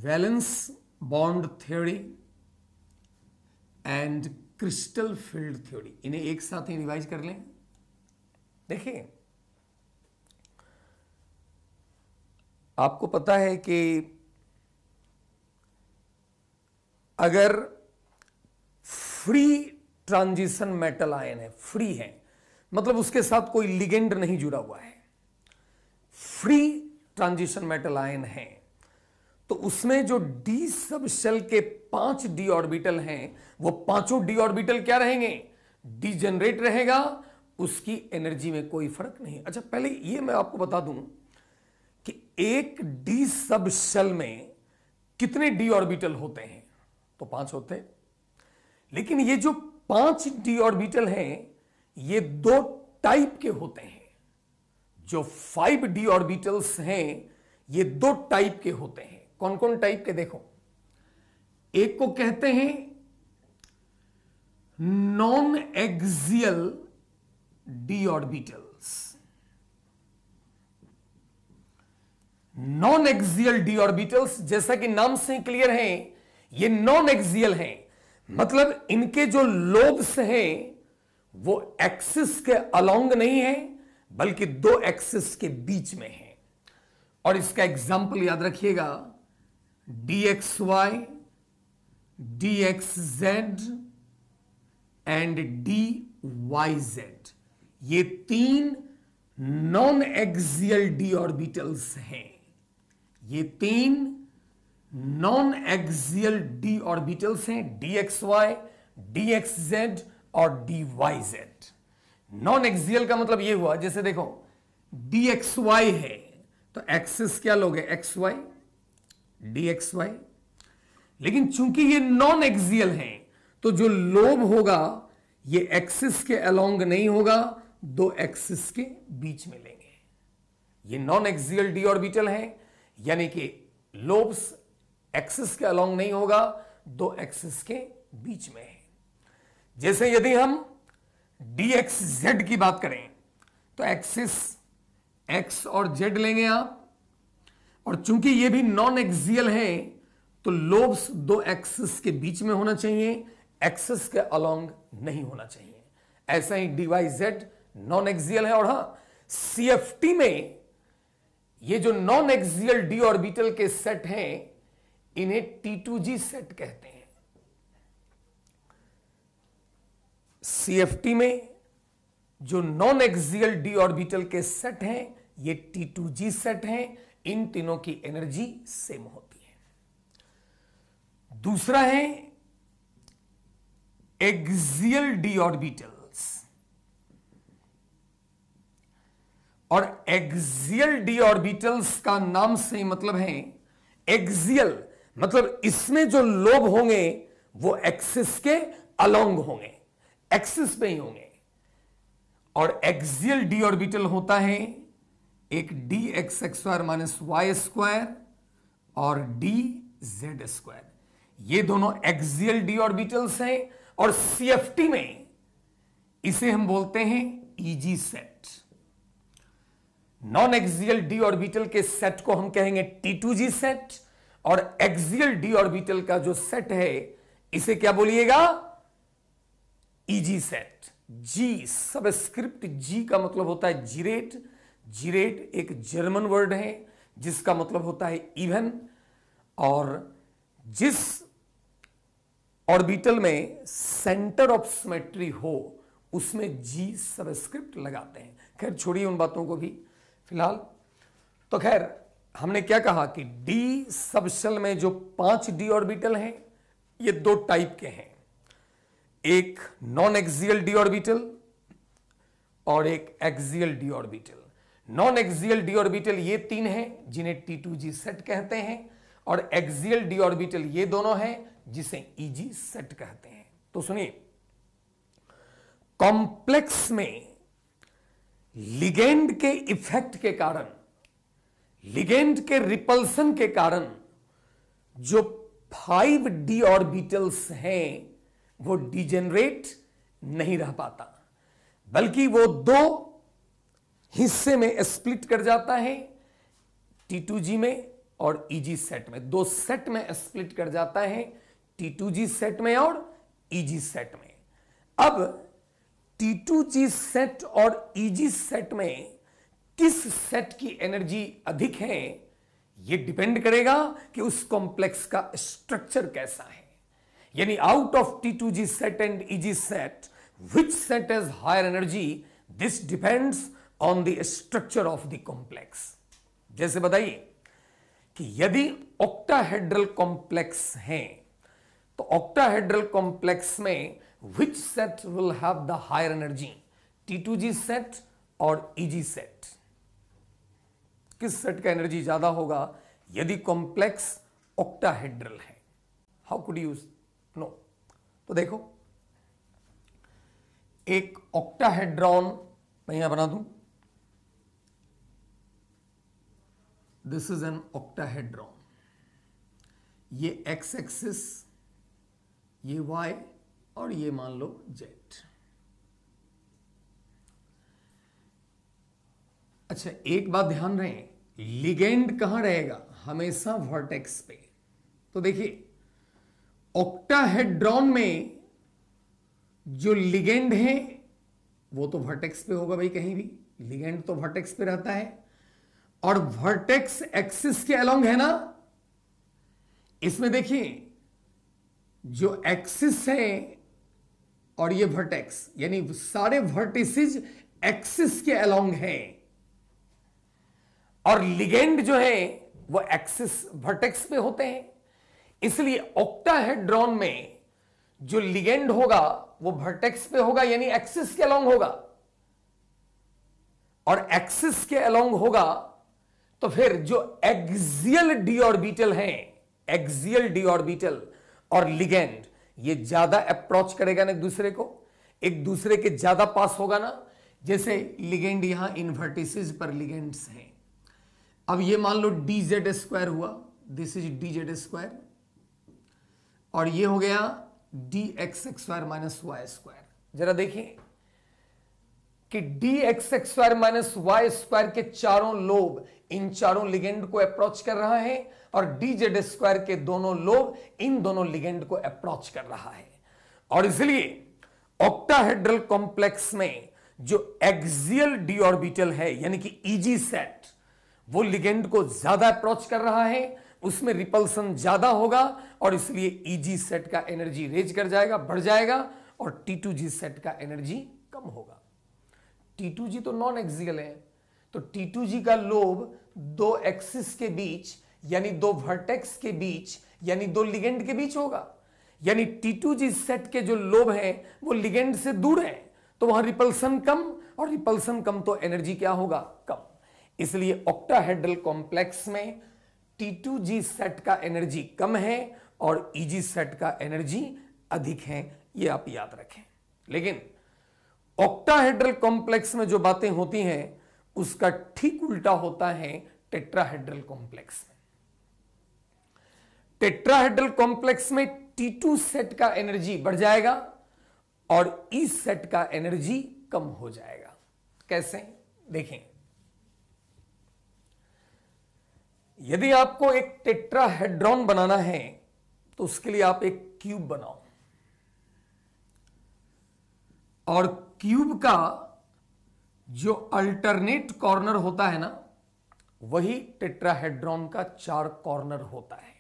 Valence bond theory and crystal field theory, इन्हें एक साथ ही रिवाइज कर लें। देखिए, आपको पता है कि अगर फ्री ट्रांजिशन मेटल आयन है, फ्री है मतलब उसके साथ कोई लिगेंड नहीं जुड़ा हुआ है, फ्री ट्रांजिशन मेटल आयन है, तो उसमें जो डी सब शेल के 5 डी ऑर्बिटल हैं, वो पांचों डी ऑर्बिटल क्या रहेंगे? डीजेनरेट रहेगा, उसकी एनर्जी में कोई फर्क नहीं। अच्छा, पहले ये मैं आपको बता दूं कि एक डी सब शेल में कितने डी ऑर्बिटल होते हैं? तो 5 होते हैं, लेकिन ये जो 5 डी ऑर्बिटल हैं ये 2 टाइप के होते हैं। जो 5 डी ऑर्बिटल्स हैं ये 2 टाइप के होते हैं। कौन कौन टाइप के? देखो, एक को कहते हैं non axial D orbitals. Non axial D orbitals, जैसा कि नाम से क्लियर है, ये नॉन एक्सियल हैं, मतलब इनके जो लोब्स हैं वो एक्सिस के अलोंग नहीं है, बल्कि 2 एक्सिस के बीच में है। और इसका एग्जाम्पल याद रखिएगा, dxy, dxz एंड dyz, ये 3 नॉन एक्सियल डी ऑर्बिटल्स हैं। ये 3 नॉन एक्सियल डी ऑर्बिटल्स हैं, dxy, dxz और dyz। नॉन एक्सियल का मतलब ये हुआ, जैसे देखो dxy है तो एक्सिस क्या लोगे? xy, dxy, लेकिन चूंकि ये नॉन एक्सियल हैं तो जो लोब होगा ये एक्सिस के अलोंग नहीं होगा, 2 एक्सिस के बीच में लेंगे। ये नॉन एक्सियल डी ऑर्बिटल है, यानी कि लोब्स एक्सिस के अलोंग नहीं होगा, 2 एक्सिस के बीच में है। जैसे यदि हम dxz की बात करें तो एक्सिस x और z लेंगे आप, और चूंकि ये भी नॉन एक्सियल है तो लोब्स 2 एक्सिस के बीच में होना चाहिए, एक्सिस के अलोंग नहीं होना चाहिए। ऐसा ही dyz नॉन एक्सियल है। और हां, CFT में ये जो नॉन एक्सियल डी ऑर्बिटल के सेट हैं इन्हें T2G सेट कहते हैं। CFT में जो नॉन एक्सियल डी ऑर्बिटल के सेट हैं ये T2G सेट हैं। इन तीनों की एनर्जी सेम होती है। दूसरा है एक्सियल डी ऑर्बिटल्स, और एक्सियल डी ऑर्बिटल्स का नाम से मतलब है, एक्सियल मतलब इसमें जो लोब होंगे वो एक्सिस के अलोंग होंगे, एक्सिस पे ही होंगे। और एक्सियल डी ऑर्बिटल होता है एक dx² माइनस वाई स्क्वायर और dz²। ये दोनों एक्सियल डी ऑर्बिटल्स हैं, और CFT में इसे हम बोलते हैं EG set. Non axial D orbital के सेट को हम कहेंगे T2G सेट, और एक्सियल डी ऑर्बिटल का जो सेट है इसे क्या बोलिएगा? EG set. G subscript G का मतलब होता है जीरेट। जीरेट एक जर्मन वर्ड है जिसका मतलब होता है इवन, और जिस ऑर्बिटल में सेंटर ऑफ सिमेट्री हो उसमें G सबस्क्रिप्ट लगाते हैं। खैर छोड़िए उन बातों को भी फिलहाल। तो खैर हमने क्या कहा कि डी सब शेल में जो 5 डी ऑर्बिटल हैं ये 2 टाइप के हैं, एक नॉन एक्सियल डी ऑर्बिटल और एक axial D orbital. Non axial D orbital ये 3 हैं जिन्हें T2G सेट कहते हैं, और एक्सियल डी ऑर्बिटल ये दोनों हैं जिसे EG सेट कहते हैं। तो सुनिए, कॉम्प्लेक्स में लिगेंड के इफेक्ट के कारण, लिगेंड के रिपल्सन के कारण जो 5 डी ऑर्बिटल्स हैं वो डिजेनरेट नहीं रह पाता, बल्कि वो 2 हिस्से में स्प्लिट कर जाता है, T2G में और Eg सेट में, दो सेट में स्प्लिट कर जाता है, T2G सेट में और Eg सेट में। अब T2G सेट और Eg सेट में किस सेट की एनर्जी अधिक है, यह डिपेंड करेगा कि उस कॉम्प्लेक्स का स्ट्रक्चर कैसा है। यानी out of T2G set and Eg set which set has higher energy, this depends on the structure of the complex। जैसे बताइए कि यदि ऑक्टाहेड्रल कॉम्प्लेक्स है तो ऑक्टाहेड्रल कॉम्प्लेक्स में which set will have the higher energy, T2G set और Eg set, किस set का एनर्जी ज्यादा होगा यदि कॉम्प्लेक्स ऑक्टाहेड्रल है? How could you know? तो देखो, एक ऑक्टाहेड्रॉन मैं यहां बना दूं, दिस इज एन ऑक्टाहेड्रॉन, ये एक्स एक्सिस, ये वाई और ये मान लो जेड। अच्छा, एक बात ध्यान रहे, लिगेंड कहां रहेगा? हमेशा वर्टेक्स पे। तो देखिए, ऑक्टाहेड्रॉन में जो लिगेंड है वो तो वर्टेक्स पे होगा भाई, कहीं भी लिगेंड तो वर्टेक्स पे रहता है, और वर्टेक्स एक्सिस के अलोंग है ना। इसमें देखिए, जो एक्सिस है और ये वर्टेक्स, यानी सारे वर्टिसेस एक्सिस के अलोंग है, और लिगेंड जो है वो एक्सिस वर्टेक्स पे होते हैं। इसलिए ऑक्टाहेड्रॉन में जो लिगेंड होगा वो वर्टेक्स पे होगा, यानी एक्सिस के अलोंग होगा, और एक्सिस के अलोंग होगा तो फिर जो एक्सियल डी ऑर्बिटल है, एक्सियल डी ऑर्बिटल और लिगेंड, ये ज्यादा अप्रोच करेगा ना एक दूसरे को, एक दूसरे के ज्यादा पास होगा ना। जैसे लिगेंड यहां इन वर्टिसेस पर लिगेंड्स हैं। अब ये मान लो dz स्क्वायर हुआ, दिस इज dz स्क्वायर, और ये हो गया dx square minus y square. जरा देखिए कि dx square minus y square के चारों लोब इन चारों लिगेंड को अप्रोच कर रहा है, और dz स्क्वायर के दोनों लोब इन दोनों लिगेंड को अप्रोच कर रहा है। और इसलिए ऑक्टाहेड्रल कॉम्प्लेक्स में जो एक्सियल डी ऑर्बिटल है, यानी कि Eg सेट, वो लिगेंड को ज्यादा अप्रोच कर रहा है, उसमें रिपल्सन ज्यादा होगा, और इसलिए Eg सेट का एनर्जी रेज कर जाएगा, बढ़ जाएगा, और T2G सेट का एनर्जी कम होगा। T2G तो नॉन एक्सियल है, तो T2G का लोब दो एक्सिस के बीच, यानी दो वर्टेक्स के बीच, यानी दो लिगेंड के बीच होगा। यानी T2G सेट के जो लोब हैं वो लिगेंड से दूर हैं, तो वहां रिपल्सन कम, और रिपल्सन कम तो एनर्जी क्या होगा? कम। इसलिए ऑक्टाहेड्रल कॉम्प्लेक्स में T2G सेट का एनर्जी कम है और Eg सेट का एनर्जी अधिक है, ये आप याद रखें। लेकिन ऑक्टाहेड्रल कॉम्प्लेक्स में जो बातें होती हैं उसका ठीक उल्टा होता है टेट्राहेड्रल कॉम्प्लेक्स में। टेट्राहेड्रल कॉम्प्लेक्स में T2 सेट का एनर्जी बढ़ जाएगा और E सेट का एनर्जी कम हो जाएगा। कैसे? देखें, यदि आपको एक टेट्राहेड्रॉन बनाना है तो उसके लिए आप एक क्यूब बनाओ, और क्यूब का जो अल्टरनेट कॉर्नर होता है ना, वही टेट्राहेड्रॉन का 4 कॉर्नर होता है।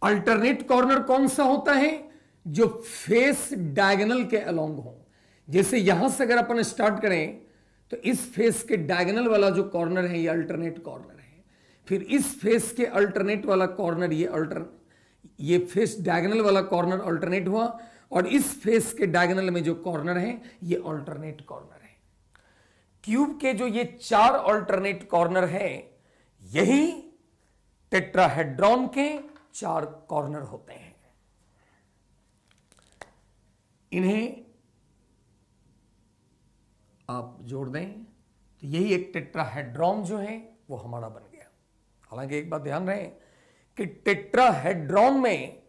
अल्टरनेट कॉर्नर कौन सा होता है? जो फेस डायगोनल के अलोंग हो। जैसे यहां से अगर अपन स्टार्ट करें तो इस फेस के डायगोनल वाला जो कॉर्नर है ये अल्टरनेट कॉर्नर है, फिर इस फेस के अल्टरनेट वाला कॉर्नर ये फेस डायगोनल वाला कॉर्नर अल्टरनेट हुआ, और इस फेस के डायगोनल में जो कॉर्नर है ये अल्टरनेट कॉर्नर है। क्यूब के जो ये 4 अल्टरनेट कॉर्नर है, यही टेट्राहेड्रॉन के 4 कॉर्नर होते हैं। इन्हें आप जोड़ दें तो यही एक टेट्राहेड्रॉन जो है वो हमारा बन गया। हालांकि एक बात ध्यान रहे कि टेट्राहेड्रॉन में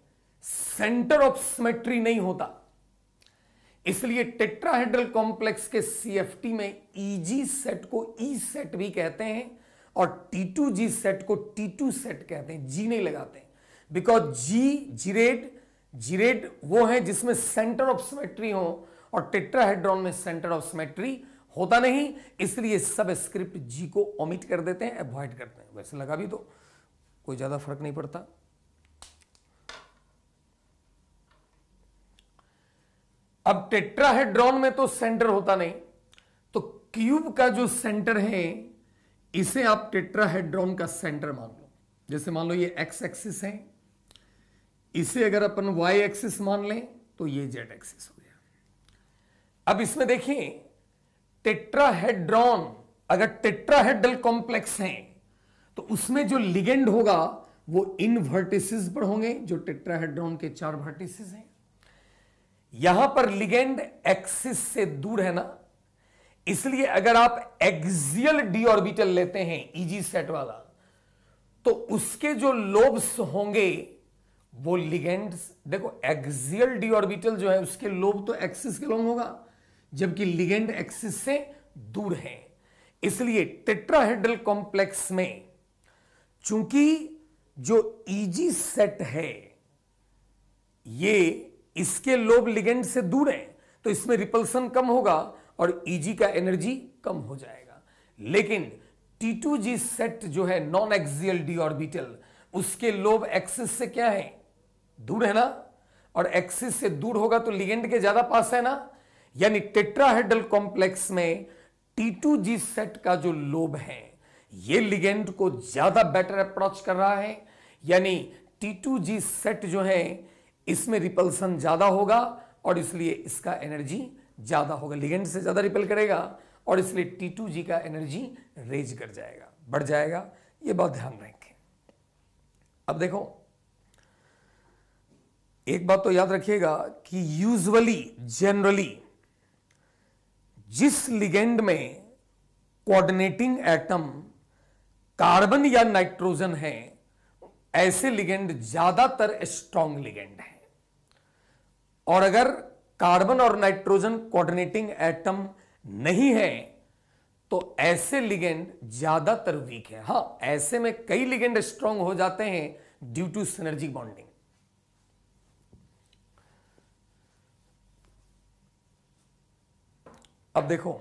सेंटर ऑफ सिमेट्री नहीं होता, इसलिए टेट्राहेड्रल कॉम्प्लेक्स के CFT में Eg सेट को E सेट भी कहते हैं और T2G सेट को T2 सेट कहते हैं, जी नहीं लगाते हैं, बिकॉज जीरेड वो है जिसमें सेंटर ऑफ सिमेट्री हो, और टेट्राहेड्रॉन में सेंटर ऑफ सिमेट्री होता नहीं, इसलिए सब स्क्रिप्ट जी को ओमिट कर देते हैं, अवॉइड करते हैं। वैसे लगा भी तो कोई ज्यादा फर्क नहीं पड़ता। अब टेट्राहेड्रॉन में तो सेंटर होता नहीं, तो क्यूब का जो सेंटर है इसे आप टेट्राहेड्रॉन का सेंटर मान लो। जैसे मान लो ये एक्स एक्सिस है, इसे अगर अपन वाई एक्सिस मान लें तो ये जेड एक्सिस हो गया। अब इसमें देखिए टेट्राहेड्रॉन अगर टेट्राहेड्रल कॉम्प्लेक्स है तो उसमें जो लिगेंड होगा वो इन वर्टिसेस पर होंगे, जो टेट्राहेड्रॉन के 4 वर्टिसेस हैं। यहां पर लिगेंड एक्सिस से दूर है ना, इसलिए अगर आप एक्सियल डी ऑर्बिटल लेते हैं ईजी सेट वाला, तो उसके जो लोब्स होंगे वो लिगेंड्स, देखो एक्सियल डी ऑर्बिटल जो है उसके लोब तो एक्सिस के लॉन्ग होगा, जबकि लिगेंड एक्सिस से दूर है। इसलिए टेट्राहेड्रल कॉम्प्लेक्स में चूंकि जो ईजी सेट है ये इसके लोब लिगेंड से दूर है, तो इसमें रिपल्सन कम होगा और ईजी का एनर्जी कम हो जाएगा। लेकिन T2G सेट जो है नॉन एक्सियल डी ऑर्बिटल, उसके लोब एक्सिस से क्या है, दूर है ना, और एक्सिस से दूर होगा तो लिगेंड के ज्यादा पास है ना। यानी टेट्राहेड्रल कॉम्प्लेक्स में T2G सेट का जो लोब है ये लिगेंड को ज्यादा बेटर अप्रोच कर रहा है, यानी T2G सेट जो है इसमें रिपल्सन ज्यादा होगा और इसलिए इसका एनर्जी ज्यादा होगा, लिगेंड से ज्यादा रिपेल करेगा और इसलिए T2G का एनर्जी रेज कर जाएगा, बढ़ जाएगा। ये बात ध्यान रखें। अब देखो एक बात तो याद रखिएगा कि यूजुअली जनरली जिस लिगेंड में कोऑर्डिनेटिंग एटम कार्बन या नाइट्रोजन है, ऐसे लिगेंड ज्यादातर स्ट्रॉन्ग लिगेंड है। और अगर कार्बन और नाइट्रोजन कोऑर्डिनेटिंग एटम नहीं है तो ऐसे लिगेंड ज्यादातर वीक है। हां, ऐसे में कई लिगेंड स्ट्रॉन्ग हो जाते हैं ड्यू टू सिनर्जी बॉन्डिंग। अब देखो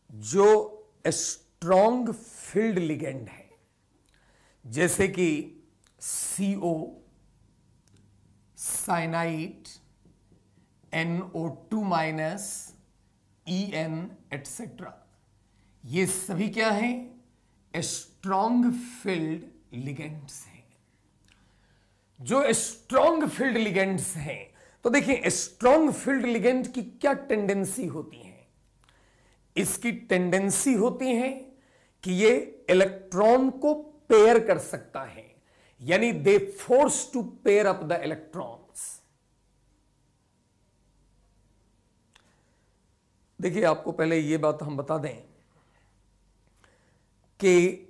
जो स्ट्रॉन्ग फील्ड लिगेंड है जैसे कि CO, cyanide, NO2 minus, EN etcetera, ये सभी क्या हैं, स्ट्रॉन्ग फील्ड लिगेंड्स हैं। जो स्ट्रॉन्ग फील्ड लिगेंड्स हैं, तो देखिए स्ट्रॉन्ग फील्ड लिगेंड की क्या टेंडेंसी होती है। इसकी टेंडेंसी होती है कि ये इलेक्ट्रॉन को पेयर कर सकता है, यानी they force to pair up the electrons. देखिए आपको पहले ये बात हम बता दें कि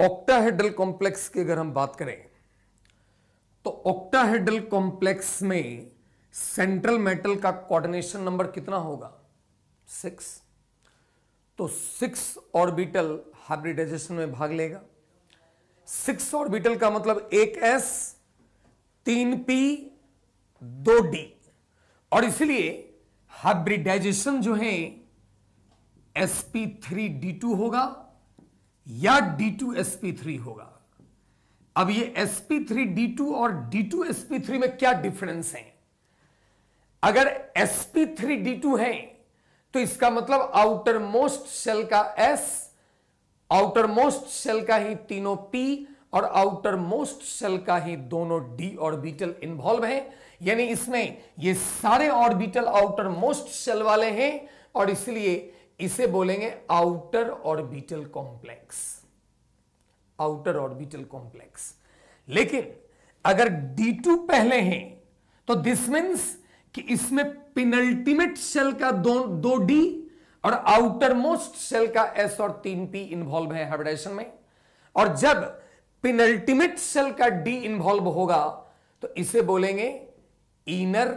ऑक्टाहेड्रल कॉम्प्लेक्स की अगर हम बात करें तो ऑक्टाहेड्रल कॉम्प्लेक्स में सेंट्रल मेटल का कोऑर्डिनेशन नंबर कितना होगा, 6। तो 6 ऑर्बिटल हाइब्रिडाइजेशन में भाग लेगा। 6 ऑर्बिटल का मतलब 1s 3p 2d, और इसलिए हाइब्रिडाइजेशन जो है sp3d2 होगा या d2sp3 होगा। अब ये sp3d2 और d2sp3 में क्या डिफरेंस है। अगर sp3d2 है तो इसका मतलब आउटर मोस्ट शेल का s, आउटर मोस्ट शेल का ही तीनों p और आउटर मोस्ट शेल का ही दोनों d ऑर्बिटल इन्वॉल्व है। यानी इसमें ये सारे ऑर्बिटल आउटर मोस्ट शेल वाले हैं और इसलिए इसे बोलेंगे outer orbital complex, outer orbital complex. लेकिन अगर D2 पहले हैं तो दिस मीन्स कि इसमें पिनल्टीमेट शेल का दो D और आउटर मोस्ट शेल का S और 3p इन्वॉल्व है हाइब्रिडाइजेशन में। और जब पिनल्टीमेट शेल का D इन्वॉल्व होगा तो इसे बोलेंगे इनर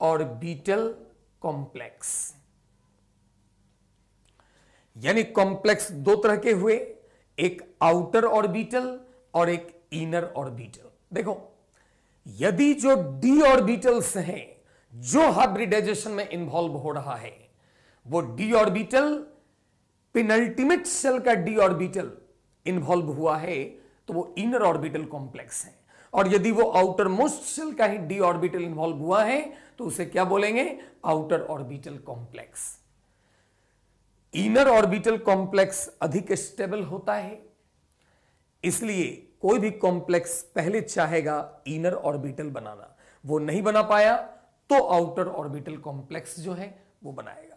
ऑर्बिटल कॉम्प्लेक्स। यानी कॉम्प्लेक्स दो तरह के हुए, एक आउटर ऑर्बिटल और एक इनर ऑर्बिटल। देखो, यदि जो डी ऑर्बिटल्स हैं जो हाइब्रिडाइजेशन में इन्वॉल्व हो रहा है, वो डी ऑर्बिटल पेनल्टीमेट शेल का डी ऑर्बिटल इन्वॉल्व हुआ है, तो वो इनर ऑर्बिटल कॉम्प्लेक्स है। और यदि वो आउटर मोस्ट शेल का ही डी ऑर्बिटल इन्वॉल्व हुआ है, तो उसे क्या बोलेंगे? Outer orbital complex. Inner orbital complex अधिक स्टेबल होता है, इसलिए कोई भी कॉम्प्लेक्स पहले चाहेगा इनर ऑर्बिटल बनाना, वो नहीं बना पाया तो आउटर ऑर्बिटल कॉम्प्लेक्स जो है वो बनाएगा।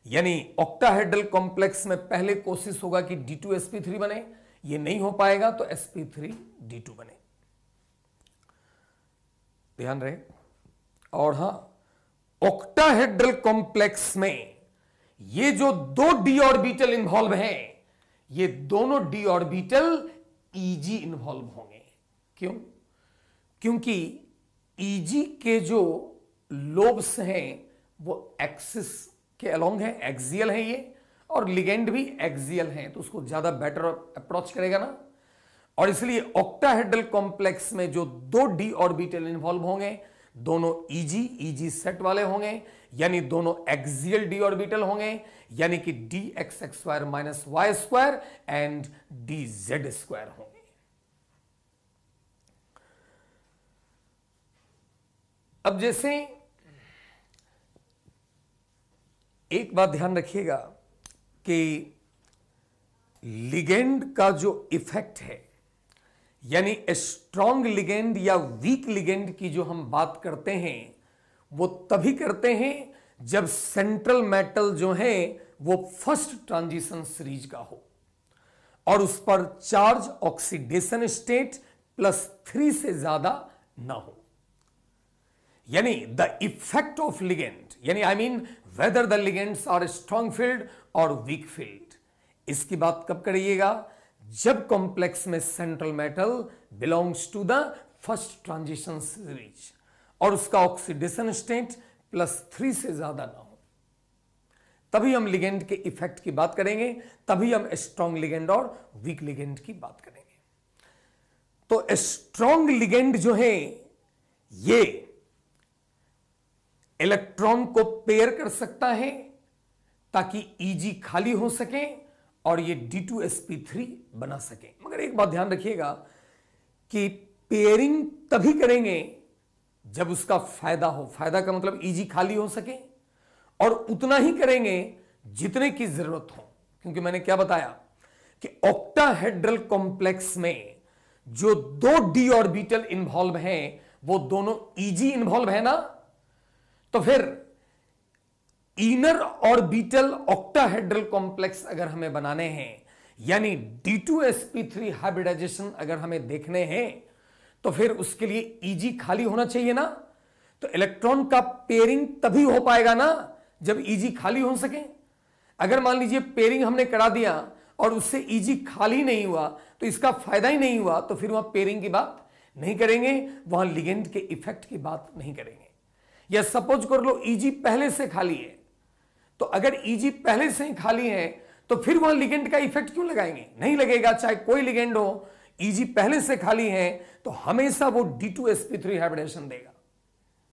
यानी ऑक्टाहेड्रल कॉम्प्लेक्स में पहले कोशिश होगा कि D2sp3 बने, ये नहीं हो पाएगा तो sp3d2 बने, ध्यान रहे। और हां, ऑक्टाहेड्रल कॉम्प्लेक्स में ये जो दो डी ऑर्बिटल इन्वॉल्व हैं, ये दोनों डी ऑर्बिटल ईजी इन्वॉल्व होंगे। क्यों? क्योंकि ईजी के जो लोब्स हैं वो एक्सिस के अलोंग है, एक्सियल है ये, और लिगेंड भी एक्सियल है, तो उसको ज्यादा बेटर अप्रोच करेगा ना। और इसलिए ऑक्टाहेड्रल कॉम्प्लेक्स में जो दो डी ऑर्बिटल इन्वॉल्व होंगे, दोनों ईजी सेट वाले होंगे, यानी दोनों एक्सियल डी ऑर्बिटल होंगे, यानी कि dxx² minus y² and dz² होंगे। अब जैसे एक बात ध्यान रखिएगा कि लिगेंड का जो इफेक्ट है, यानी स्ट्रॉन्ग लिगेंड या वीक लिगेंड की जो हम बात करते हैं, वो तभी करते हैं जब सेंट्रल मेटल जो है वो फर्स्ट ट्रांजिशन सीरीज का हो और उस पर चार्ज ऑक्सीडेशन स्टेट +3 से ज्यादा ना हो। यानी द इफेक्ट ऑफ लिगेंड, यानी I mean whether the ligands are strong field और वीक फील्ड, इसकी बात कब करिएगा? जब कॉम्प्लेक्स में central metal belongs to the first transition series और उसका ऑक्सीडेशन स्टेट +3 से ज्यादा ना हो, तभी हम लिगेंड के इफेक्ट की बात करेंगे, तभी हम स्ट्रॉन्ग लिगेंड और वीक लिगेंड की बात करेंगे। तो स्ट्रॉन्ग लिगेंड जो है ये इलेक्ट्रॉन को पेयर कर सकता है ताकि Eg खाली हो सके और ये D2sp3 बना सके। मगर एक बात ध्यान रखिएगा कि पेयरिंग तभी करेंगे जब उसका फायदा हो। फायदा का मतलब Eg खाली हो सके, और उतना ही करेंगे जितने की जरूरत हो। क्योंकि मैंने क्या बताया कि ऑक्टाहेड्रल कॉम्प्लेक्स में जो दो डी ऑर्बिटल इन्वॉल्व हैं वो दोनों Eg इन्वॉल्व है ना, तो फिर इनर ऑर्बिटल ऑक्टाहेड्रल कॉम्प्लेक्स अगर हमें बनाने हैं, यानी D2sp3 हाइब्रिडाइजेशन अगर हमें देखने हैं, तो फिर उसके लिए Eg खाली होना चाहिए ना। तो इलेक्ट्रॉन का पेयरिंग तभी हो पाएगा ना जब Eg खाली हो सके। अगर मान लीजिए पेयरिंग हमने करा दिया और उससे Eg खाली नहीं हुआ तो इसका फायदा ही नहीं हुआ, तो फिर वहां पेयरिंग की बात नहीं करेंगे, वहां लिगेंड के इफेक्ट की बात नहीं करेंगे। या सपोज कर लो Eg पहले से खाली है, तो अगर Eg पहले से ही खाली है तो फिर वहां लिगेंड का इफेक्ट क्यों लगाएंगे? नहीं लगेगा। चाहे कोई लिगेंड हो, Eg पहले से खाली है तो हमेशा वो D2sp3 हाइब्रिडेशन देगा।